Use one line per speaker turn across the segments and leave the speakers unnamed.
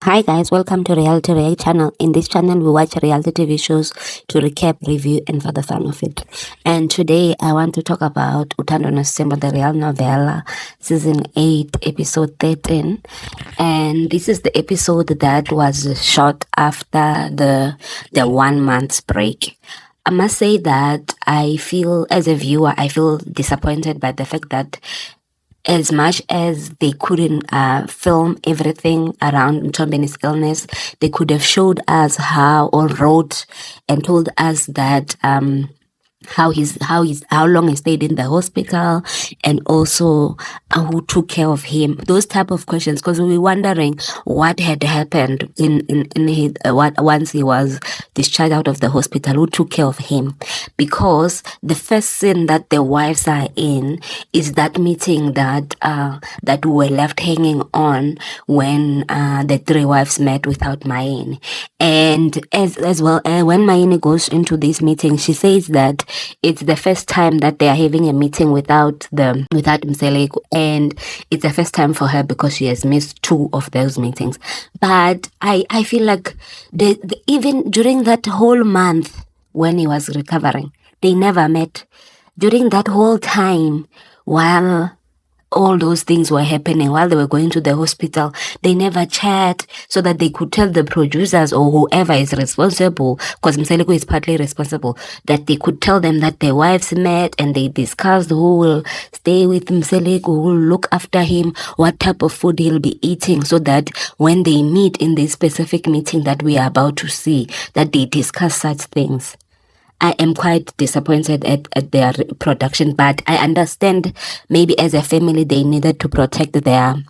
Hi guys, welcome to Reality React channel. In this channel, we watch reality TV shows to recap, review, and for the fun of it. And today, I want to talk about Uthando Nesthembu, the real novella, season 8, episode 13. And this is the episode that was shot after the 1 month break. I must say that I feel, as a viewer, I feel disappointed by the fact that as much as they couldn't film everything around Mtombeni's illness, they could have showed us how, or wrote and told us that how long he stayed in the hospital, and also who took care of him. Those type of questions, because we were wondering what had happened in his once he was discharged out of the hospital. Who took care of him? Because the first scene that the wives are in is that meeting that that we were left hanging on when the three wives met without MaYeni. And as well, when MaYeni goes into this meeting, she says that it's the first time that they are having a meeting without Mseleku, and it's the first time for her because she has missed 2 of those meetings. But I feel like even during that whole month when he was recovering, they never met. During that whole time, while all those things were happening, while they were going to the hospital, they never chat so that they could tell the producers or whoever is responsible, because Mseleku is partly responsible, that they could tell them that their wives met and they discussed who will stay with Mseleku, who will look after him, what type of food he'll be eating, so that when they meet in this specific meeting that we are about to see, that they discuss such things. I am quite disappointed at their production, but I understand maybe as a family they needed to protect their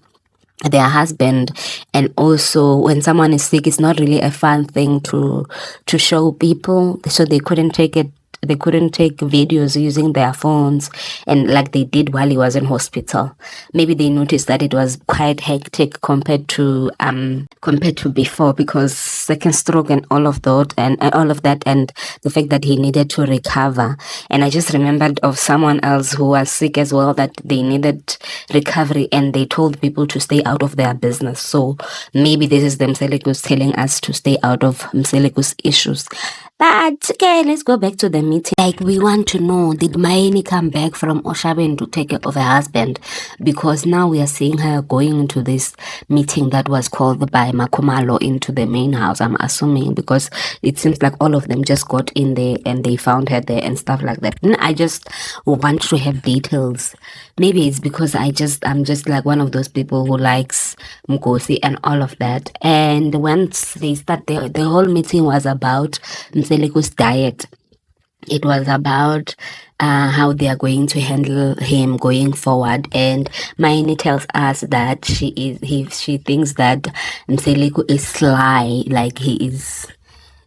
husband, and also when someone is sick, it's not really a fun thing to show people, so they couldn't take videos using their phones, and like they did while he was in hospital. Maybe they noticed that it was quite hectic compared to before, because second stroke and all of that, and the fact that he needed to recover. And I just remembered of someone else who was sick as well, that they needed recovery, and they told people to stay out of their business. So maybe this is the Mselekus telling us to stay out of Mselekus issues. But okay, let's go back to the meeting. Like, we want to know, did MaYeni come back from Oshaben to take care of her husband? Because now we are seeing her going into this meeting that was called by Mpumelolo into the main house, I'm assuming, because it seems like all of them just got in there and they found her there and stuff like that. And I just want to have details. Maybe it's because I'm just like one of those people who likes Mkosi and all of that. And once they start, the whole meeting was about Mseleku's diet. It was about how they are going to handle him going forward. And MaYeni tells us that she thinks that Mseleku is sly, like he's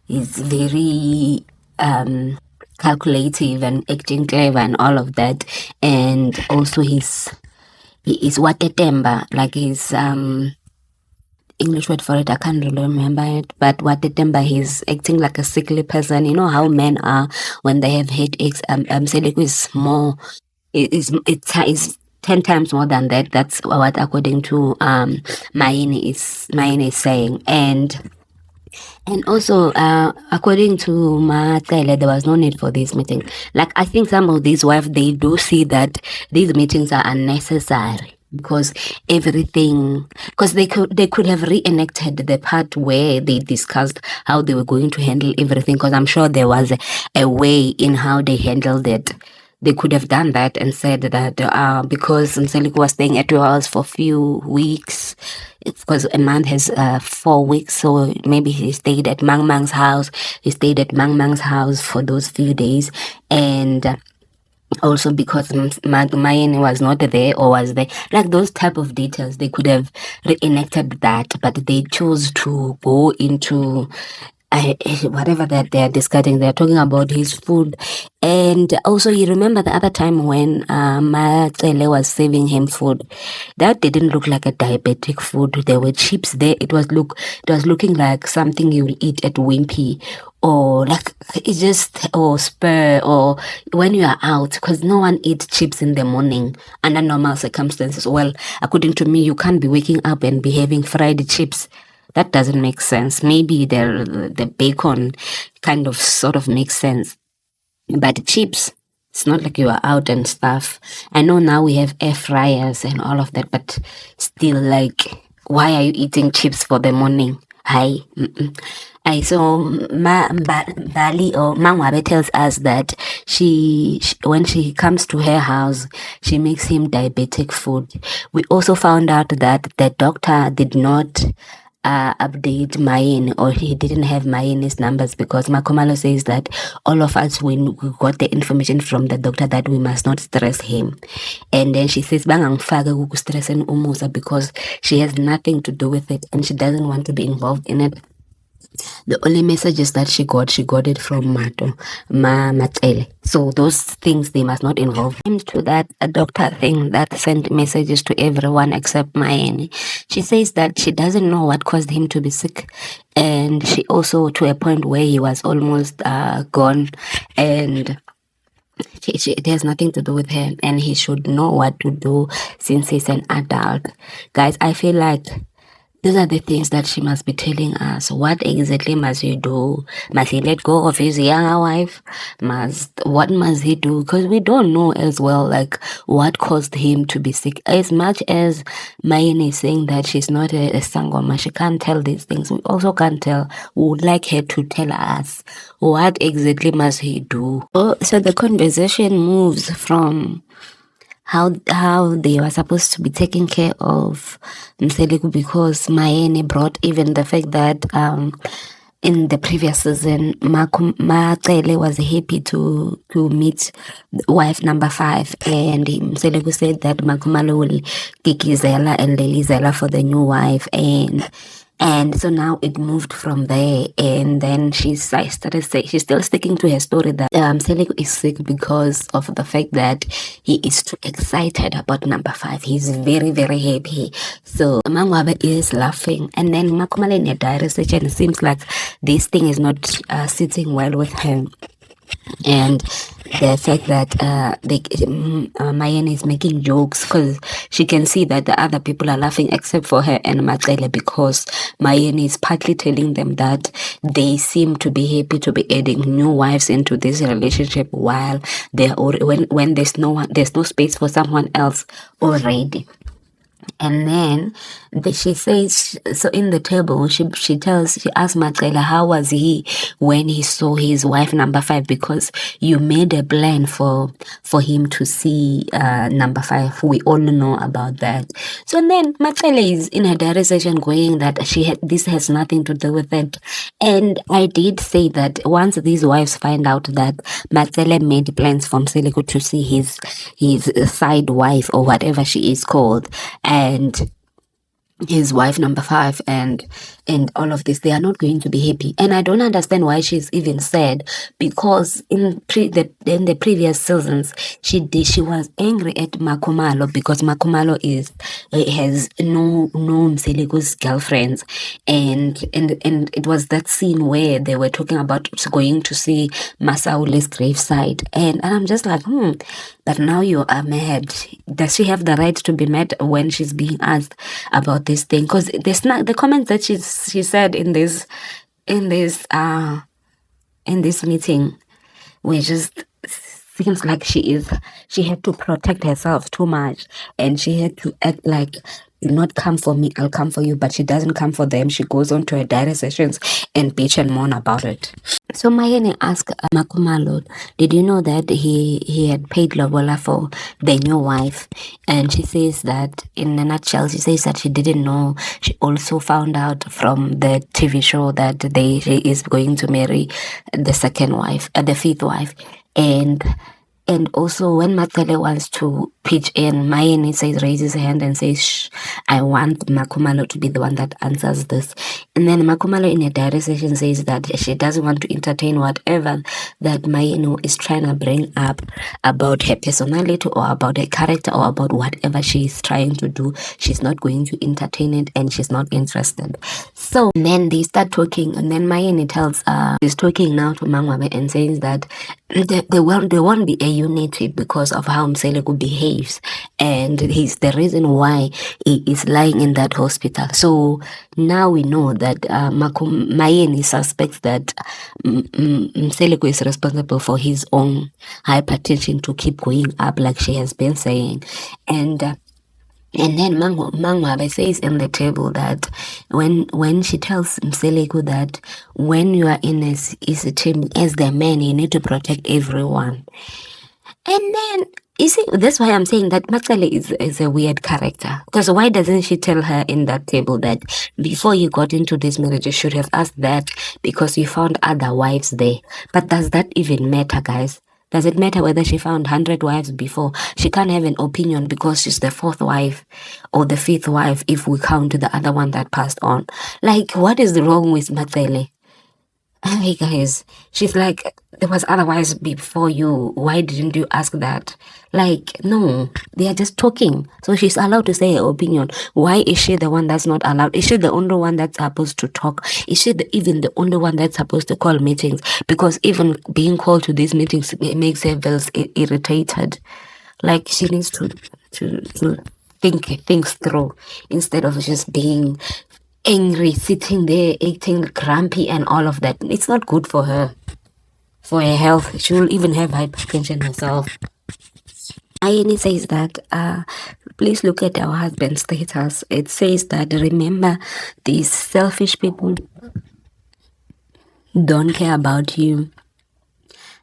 very calculative and acting clever and all of that. And also he is Watetemba, like his English word for it, I can't really remember it, but Watetemba, he's acting like a sickly person. You know how men are when they have headaches. Mseleku is more, it's 10 times more than that. That's what, according to MaYeni is saying. And also, according to MaKhwela, there was no need for this meeting. Like, I think some of these wives, they do see that these meetings are unnecessary, because they could have reenacted the part where they discussed how they were going to handle everything, because I'm sure there was a way in how they handled it. They could have done that and said that because Mseleku was staying at your house for a few weeks, because a month has 4 weeks, so maybe he stayed at Mang's house. He stayed at Mang's house for those few days, and also because MaYeni was not there or was there, like those type of details, they could have reenacted that, but they chose to go into whatever that they're discussing. They're talking about his food. And also, you remember the other time when MaKhwela was serving him food, that didn't look like a diabetic food. There were chips there. It was looking like something you will eat at Wimpy, or like it's just, or Spur, or when you are out, because no one eats chips in the morning under normal circumstances. Well, according to me, you can't be waking up and be having fried chips. That doesn't make sense. Maybe the bacon kind of sort of makes sense. But chips, it's not like you are out and stuff. I know now we have air fryers and all of that, but still, like, why are you eating chips for the morning? Hi. I so Bali or Mangwabe tells us that when she comes to her house, she makes him diabetic food. We also found out that the doctor did not update MaYeni, or he didn't have MaYeni's numbers, because MaKhwela says that all of us, when we got the information from the doctor that we must not stress him, and then she says bangangifake ukustresseni umusa because she has nothing to do with it and she doesn't want to be involved in it. The only messages that she got it from Matele. So those things, they must not involve him. To that a doctor thing that sent messages to everyone except MaYeni. She says that she doesn't know what caused him to be sick, and she also, to a point where he was almost gone, and it has nothing to do with him, and he should know what to do since he's an adult. Guys, I feel like these are the things that she must be telling us. What exactly must he do? Must he let go of his younger wife? What must he do? Because we don't know as well, like, what caused him to be sick. As much as MaYeni is saying that she's not a sangoma, she can't tell these things. We also can't tell. We would like her to tell us what exactly must he do. So the conversation moves from how they were supposed to be taking care of Mseleku, because MaYeni brought even the fact that in the previous season, MaKhwela was happy to meet wife number 5, and Mseleku said that MaKhwela will kikizela and lelizela for the new wife, and so now it moved from there, and then she's still sticking to her story that Mseleku is sick because of the fact that he is too excited about number 5. He's very, very happy. So Mangwabe is laughing, and then MaKhwela in a diary session, it seems like this thing is not sitting well with him. And the fact that MaYeni is making jokes, because she can see that the other people are laughing except for her and MaKhwela, because MaYeni is partly telling them that they seem to be happy to be adding new wives into this relationship, while they're when there's no space for someone else already. And then she says, so in the table, she asks MaKhwela, how was he when he saw his wife number 5? Because you made a plan for him to see number 5. We all know about that. So then MaKhwela is in her diary session going that this has nothing to do with it. And I did say that once these wives find out that MaKhwela made plans for Mseleku to see his side wife, or whatever she is called, and his wife number 5, and all of this, they are not going to be happy. And I don't understand why she's even sad, because in the previous seasons she was angry at MaKhwela because MaKhwela has no Mseleku's girlfriends, and it was that scene where they were talking about going to see Masaule's graveside, and I'm just like, but now you are mad. Does she have the right to be mad when she's being asked about this thing? Because the comments that she said in this meeting were just, seems like she had to protect herself too much, and she had to act like, do not come for me, I'll come for you. But she doesn't come for them. She goes on to her diary sessions and bitch and moan about it. So MaYeni asked MaKhwela, did you know that he had paid Lobola for the new wife? And she says that, in a nutshell, she says that she didn't know. She also found out from the TV show that she is going to marry the second wife, the 5th wife. And also, when MaKhwela wants to pitch in, MaYeni raises her hand and says, shh, I want MaKhwela to be the one that answers this. And then MaKhwela in a diary session says that she doesn't want to entertain whatever that MaYeni is trying to bring up about her personality, or about her character, or about whatever she is trying to do. She's not going to entertain it, and she's not interested. So then they start talking, and then MaYeni is talking now to Mangwabe and saying that there won't be a unity because of how Mseleku behaves, and he's the reason why he is lying in that hospital. So now we know that MaYeni suspects that Mseleku is responsible for his own hypertension to keep going up, like she has been saying. And then Mangwabe says in the table that when she tells Mseleku that when you are in a team as the man, you need to protect everyone. And then, you see, that's why I'm saying that MaKhwela is a weird character. Because why doesn't she tell her in that table that before you got into this marriage, you should have asked that because you found other wives there? But does that even matter, guys? Does it matter whether she found 100 wives before? She can't have an opinion because she's the fourth wife or the fifth wife if we count the other one that passed on. Like, what is wrong with MaKhwela? Hey guys, she's like, there was otherwise before you. Why didn't you ask that? Like, no, they are just talking. So she's allowed to say her opinion. Why is she the one that's not allowed? Is she the only one that's supposed to talk? Is she even the only one that's supposed to call meetings? Because even being called to these meetings makes her very irritated. Like, she needs to think things through instead of just being angry, sitting there, acting grumpy and all of that. It's not good for her, for her health. She will even have hypertension herself. MaYeni says that, please look at our husband's status. It says that, remember, these selfish people don't care about you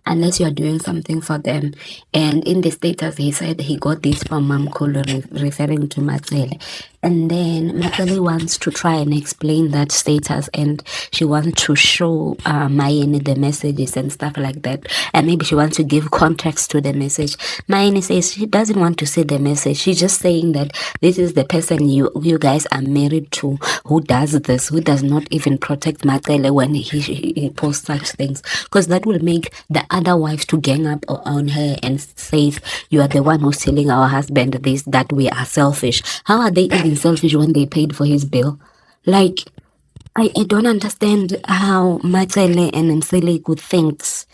unless you're doing something for them. And in the status, he said he got this from MaKhwela, referring to MaKhwela. And then MaKhwela wants to try and explain that status, and she wants to show MaYeni the messages and stuff like that. And maybe she wants to give context to the message. MaYeni says she doesn't want to say the message. She's just saying that this is the person you guys are married to who does this, who does not even protect MaKhwela when he posts such things. Because that will make the other wives to gang up on her and say, you are the one who's telling our husband this, that we are selfish. How are they even selfish when they paid for his bill? Like, I don't understand how MaKhwela and Mseleku thinks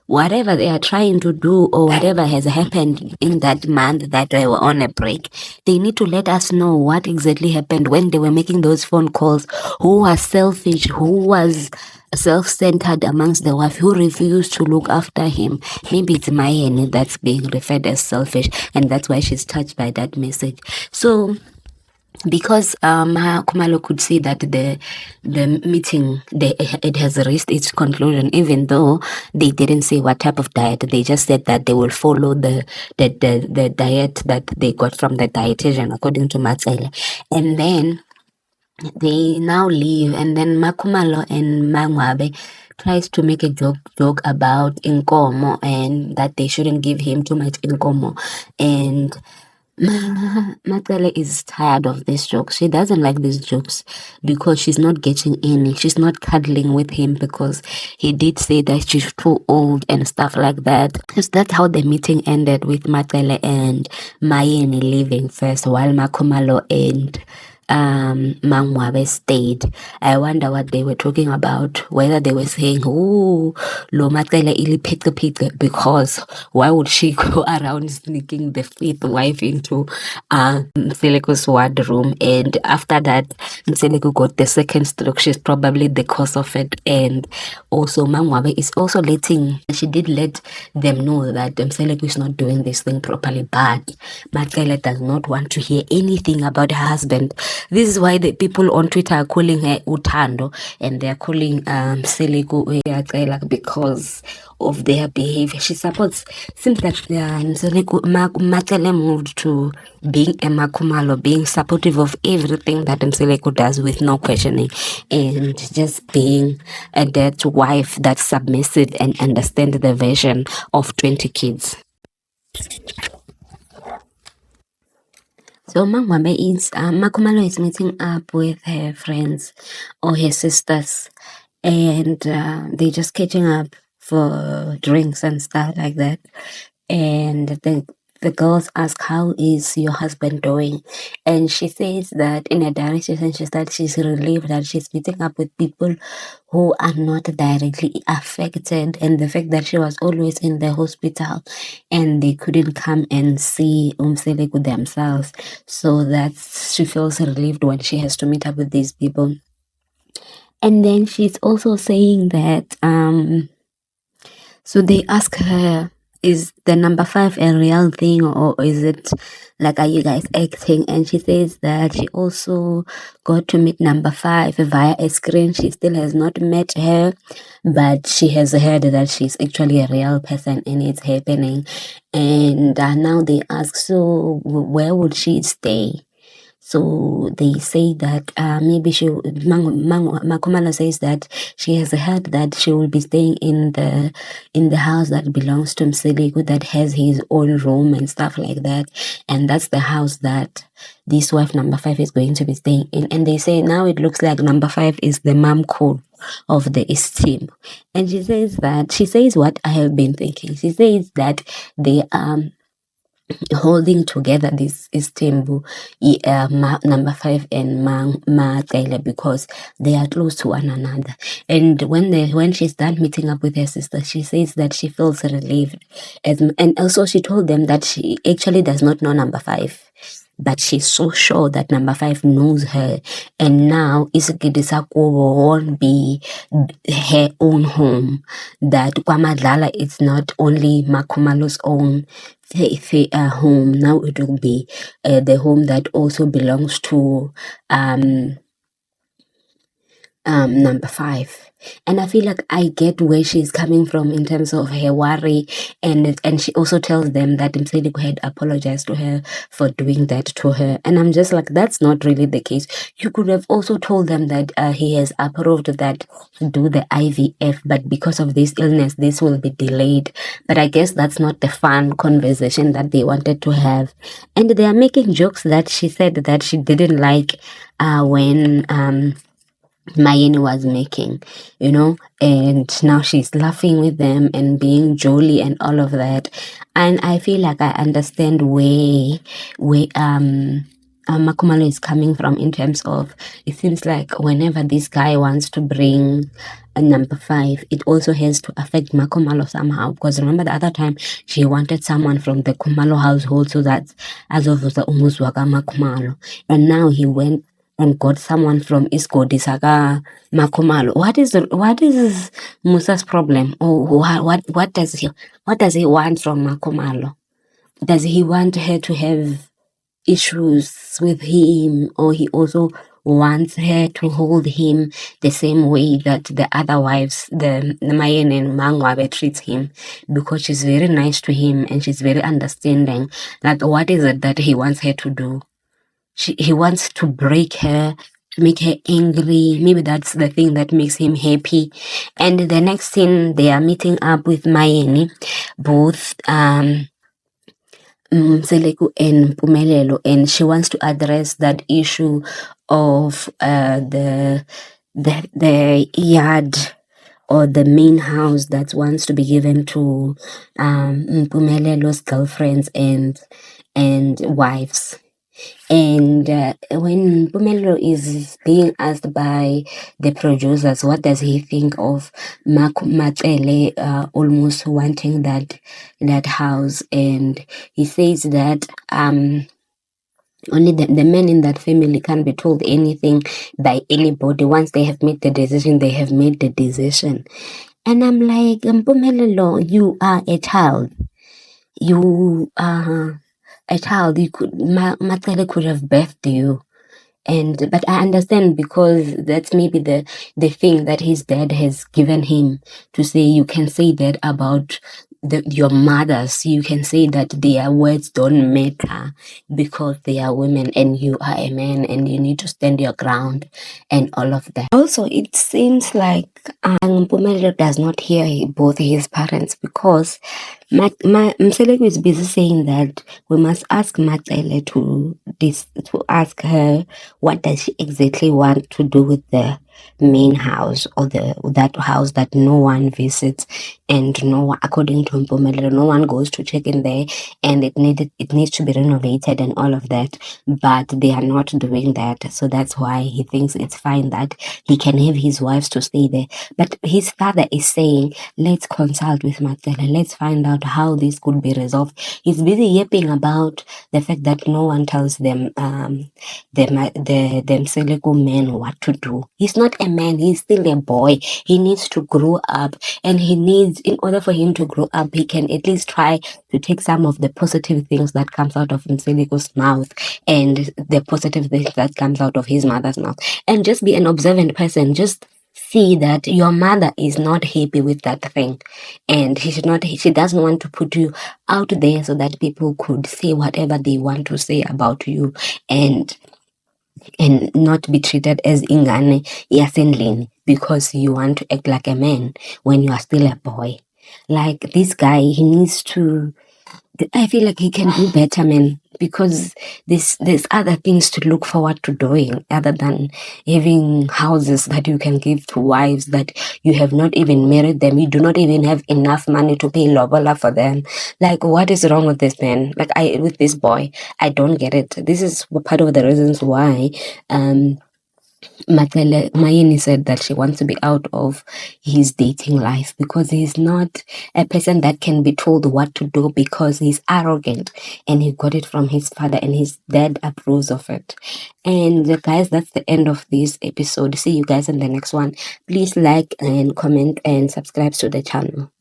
whatever they are trying to do or whatever has happened in that month that they were on a break, they need to let us know what exactly happened when they were making those phone calls. Who was selfish? Who was self-centered amongst the wife? Who refused to look after him? Maybe it's MaYeni that's being referred as selfish, and that's why she's touched by that message. So because Khumalo could see that the meeting it has reached its conclusion, even though they didn't say what type of diet. They just said that they will follow the diet that they got from the dietitian, according to MaKhwela. And then they now leave, and then Khumalo and Mangwabe tries to make a joke about inkomo and that they shouldn't give him too much inkomo. And MaKhwela is tired of these jokes. She doesn't like these jokes because she's not getting any. She's not cuddling with him because he did say that she's too old and stuff like that. So that's how the meeting ended, with MaKhwela and MaYeni leaving first while Khumalo and Mangwabe stayed. I wonder what they were talking about, whether they were saying, oh, lo MaKhwela ili pete, because why would she go around sneaking the fifth wife into Mseleku's wardroom? And after that, Mseleku got the second stroke. She's probably the cause of it. And also Mangwabe is also she did let them know that Mseleku is not doing this thing properly, but MaKhwela does not want to hear anything about her husband. This is why the people on Twitter are calling her Uthando, and they're calling Mseleku because of their behavior. She supports, seems like MaKhwela moved to being a Khumalo, being supportive of everything that Mseleku does with no questioning, and just being a dead wife that's submissive and understand the vision of 20 kids. So Khumalo is meeting up with her friends or her sisters, and they're just catching up for drinks and stuff like that. And the girls ask, how is your husband doing? And she says that in a direct session, she said she's relieved that she's meeting up with people who are not directly affected, and the fact that she was always in the hospital and they couldn't come and see Mseleku themselves. So that she feels relieved when she has to meet up with these people. And then she's also saying that so they ask her, is the number 5 a real thing, or is it like, are you guys acting? And she says that she also got to meet number 5 via a screen. She still has not met her, but she has heard that she's actually a real person and it's happening. And now they ask, so where would she stay? So they say that maybe MaKhwela says that she has heard that she will be staying in the house that belongs to Mseleku, that has his own room and stuff like that, and that's the house that this wife number 5 is going to be staying in. And they say now it looks like number 5 is the mom code of the esteem. And she says what I have been thinking. She says that they holding together this Istanbul number 5 and MaKhwela, because they are close to one another. And when she's done meeting up with her sister, she says that she feels relieved, and also she told them that she actually does not know number 5, but she's so sure that number 5 knows her, and now Isigidisako won't be her own home, that Kwamadlala is not only Makhwela's own home. Now it will be the home that also belongs to number 5. And I feel like I get where she's coming from in terms of her worry, and she also tells them that Mseleku had apologized to her for doing that to her. And I'm just like, that's not really the case. You could have also told them that he has approved that do the IVF, but because of this illness, this will be delayed. But I guess that's not the fun conversation that they wanted to have. And they are making jokes that she said that she didn't like when MaYeni was making, and now she's laughing with them and being jolly and all of that. And I feel like I understand where Mpumelolo is coming from, in terms of, it seems like whenever this guy wants to bring a number 5, it also has to affect Mpumelolo somehow, because remember the other time she wanted someone from the Khumalo household, so that's as of the Umuzwaka Mpumelolo, and now he went and got someone from Iskodi Saka Mpumelolo. What is Musa's problem? Or what does he want from Mpumelolo? Does he want her to have issues with him, or he also wants her to hold him the same way that the other wives, the MaYeni and MaKhwela, treats him, because she's very nice to him and she's very understanding? Like, what is it that he wants her to do? He wants to break her, to make her angry. Maybe that's the thing that makes him happy. And the next thing, they are meeting up with MaYeni, both Mseleku and Mpumelelo, and she wants to address that issue of the yard, or the main house that wants to be given to Mpumelelo's girlfriends and wives. And when Mpumelelo is being asked by the producers, what does he think of MaKhwela almost wanting that house, and he says that only the men in that family can't be told anything by anybody. Once they have made the decision, they have made the decision. And I'm like, Mpumelelo, you are a child. You are a child. You could MaKhwela could have birthed you. But I understand, because that's maybe the thing that his dad has given him, to say you can say that about your mothers. You can say that their words don't matter because they are women and you are a man, and you need to stand your ground and all of that. Also, it seems like Mpumelelo does not hear both his parents, because Mseleku is busy saying that we must ask MaKhwela to ask her what does she exactly want to do with the main house, or that house that no one visits, and no one, according to Mpumelelo, no one goes to check in there, and it needs to be renovated and all of that, but they are not doing that. So that's why he thinks it's fine that he can have his wives to stay there. But his father is saying, let's consult with MaKhwela, let's find out how this could be resolved. He's busy yapping about the fact that no one tells them the Mseleku men what to do. He's not not a man, he's still a boy. He needs to grow up, and he needs, in order for him to grow up, he can at least try to take some of the positive things that comes out of Mseleku's mouth and the positive things that comes out of his mother's mouth, and just be an observant person. Just see that your mother is not happy with that thing, and she doesn't want to put you out there so that people could say whatever they want to say about you, and not be treated as ingane yasendlini because you want to act like a man when you are still a boy. Like this guy, he needs to, I feel like he can do better, man, because there's other things to look forward to doing other than having houses that you can give to wives that you have not even married them. You do not even have enough money to pay lobola for them. Like, what is wrong with this man? Like, with this boy, I don't get it. This is part of the reasons why MaYeni said that she wants to be out of his dating life, because he's not a person that can be told what to do, because he's arrogant and he got it from his father and his dad approves of it. And guys, that's the end of this episode. See you guys in the next one. Please like and comment and subscribe to the channel.